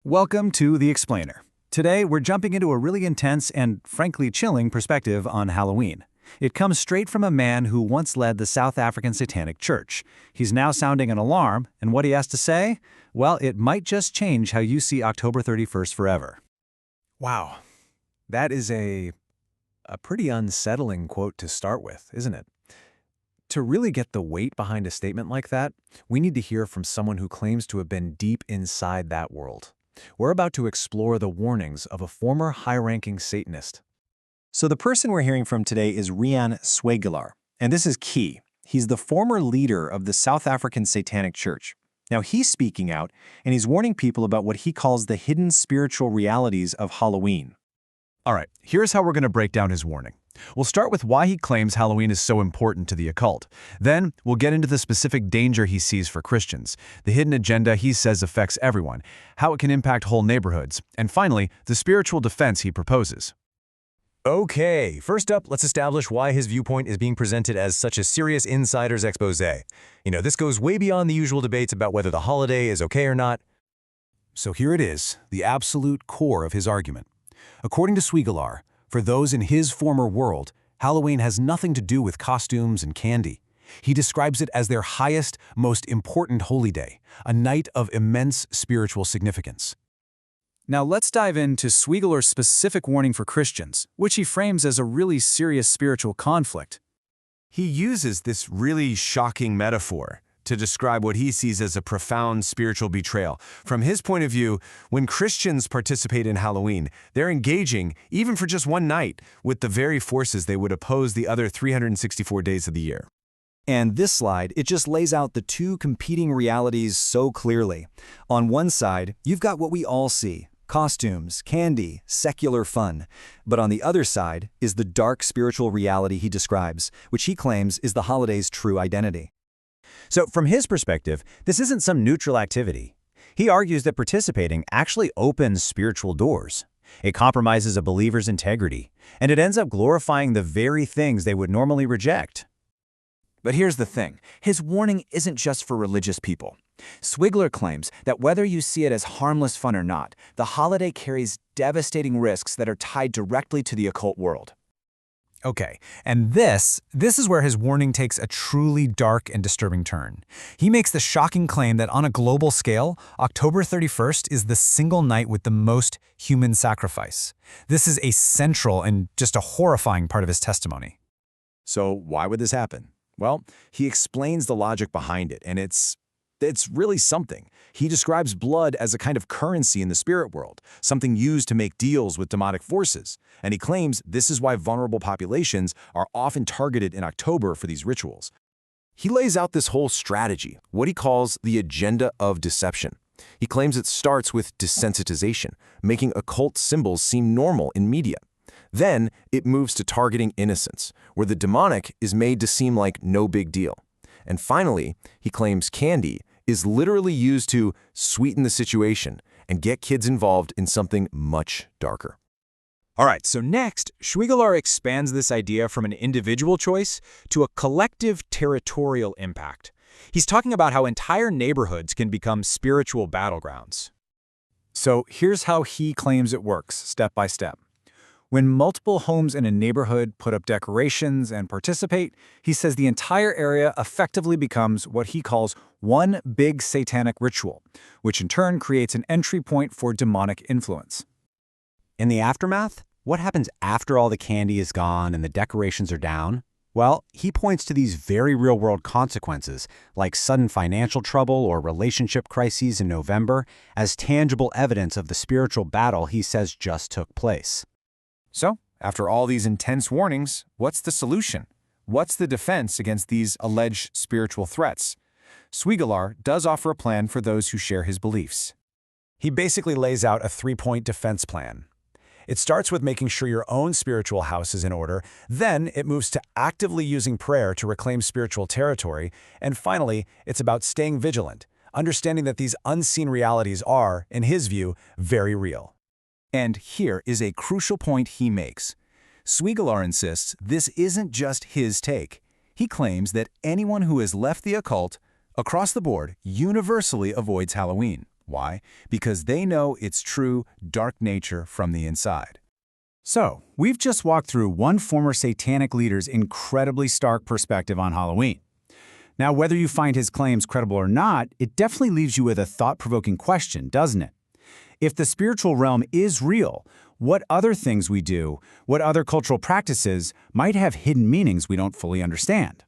Welcome to The Explainer. Today, we're jumping into a really intense and, frankly, chilling perspective on Halloween. It comes straight from a man who once led the South African Satanic Church. He's now sounding an alarm, and what he has to say? Well, it might just change how you see October 31st forever. Wow. That is a pretty unsettling quote to start with, isn't it? To really get the weight behind a statement like that, we need to hear from someone who claims to have been deep inside that world. We're about to explore the warnings of a former high-ranking Satanist. So the person we're hearing from today is Riaan Swiegelaar, and this is key. He's the former leader of the South African Satanic Church. Now he's speaking out, and he's warning people about what he calls the hidden spiritual realities of Halloween. All right, here's how we're going to break down his warning. We'll start with why he claims Halloween is so important to the occult. Then, we'll get into the specific danger he sees for Christians, the hidden agenda he says affects everyone, how it can impact whole neighborhoods, and finally, the spiritual defense he proposes. Okay, first up, let's establish why his viewpoint is being presented as such a serious insider's expose. This goes way beyond the usual debates about whether the holiday is okay or not. So here it is, the absolute core of his argument. According to Swiegelaar, for those in his former world, Halloween has nothing to do with costumes and candy. He describes it as their highest, most important holy day, a night of immense spiritual significance. Now let's dive into Swiegelaar's specific warning for Christians, which he frames as a really serious spiritual conflict. He uses this really shocking metaphor to describe what he sees as a profound spiritual betrayal. From his point of view, when Christians participate in Halloween, they're engaging, even for just one night, with the very forces they would oppose the other 364 days of the year. And this slide, it just lays out the two competing realities so clearly. On one side, you've got what we all see: costumes, candy, secular fun. But on the other side is the dark spiritual reality he describes, which he claims is the holiday's true identity. So from his perspective, this isn't some neutral activity. He argues that participating actually opens spiritual doors. It compromises a believer's integrity, and it ends up glorifying the very things they would normally reject. But here's the thing. His warning isn't just for religious people. Swiegelaar claims that whether you see it as harmless fun or not, the holiday carries devastating risks that are tied directly to the occult world. Okay, and this is where his warning takes a truly dark and disturbing turn. He makes the shocking claim that on a global scale, October 31st is the single night with the most human sacrifice. This is a central and just a horrifying part of his testimony. So why would this happen? Well, he explains the logic behind it, and it's really something. He describes blood as a kind of currency in the spirit world, something used to make deals with demonic forces. And he claims this is why vulnerable populations are often targeted in October for these rituals. He lays out this whole strategy, what he calls the agenda of deception. He claims it starts with desensitization, making occult symbols seem normal in media. Then it moves to targeting innocence, where the demonic is made to seem like no big deal. And finally, he claims candy is literally used to sweeten the situation and get kids involved in something much darker. All right, so next, Swiegelaar expands this idea from an individual choice to a collective territorial impact. He's talking about how entire neighborhoods can become spiritual battlegrounds. So here's how he claims it works, step by step. When multiple homes in a neighborhood put up decorations and participate, he says the entire area effectively becomes what he calls one big satanic ritual, which in turn creates an entry point for demonic influence. In the aftermath, what happens after all the candy is gone and the decorations are down? Well, he points to these very real-world consequences, like sudden financial trouble or relationship crises in November, as tangible evidence of the spiritual battle he says just took place. So, after all these intense warnings, what's the solution? What's the defense against these alleged spiritual threats? Swiegelaar does offer a plan for those who share his beliefs. He basically lays out a three-point defense plan. It starts with making sure your own spiritual house is in order, then it moves to actively using prayer to reclaim spiritual territory, and finally, it's about staying vigilant, understanding that these unseen realities are, in his view, very real. And here is a crucial point he makes. Swiegelaar insists this isn't just his take. He claims that anyone who has left the occult, across the board, universally avoids Halloween. Why? Because they know its true, dark nature from the inside. So, we've just walked through one former satanic leader's incredibly stark perspective on Halloween. Now, whether you find his claims credible or not, it definitely leaves you with a thought-provoking question, doesn't it? If the spiritual realm is real, what other things we do, what other cultural practices might have hidden meanings we don't fully understand?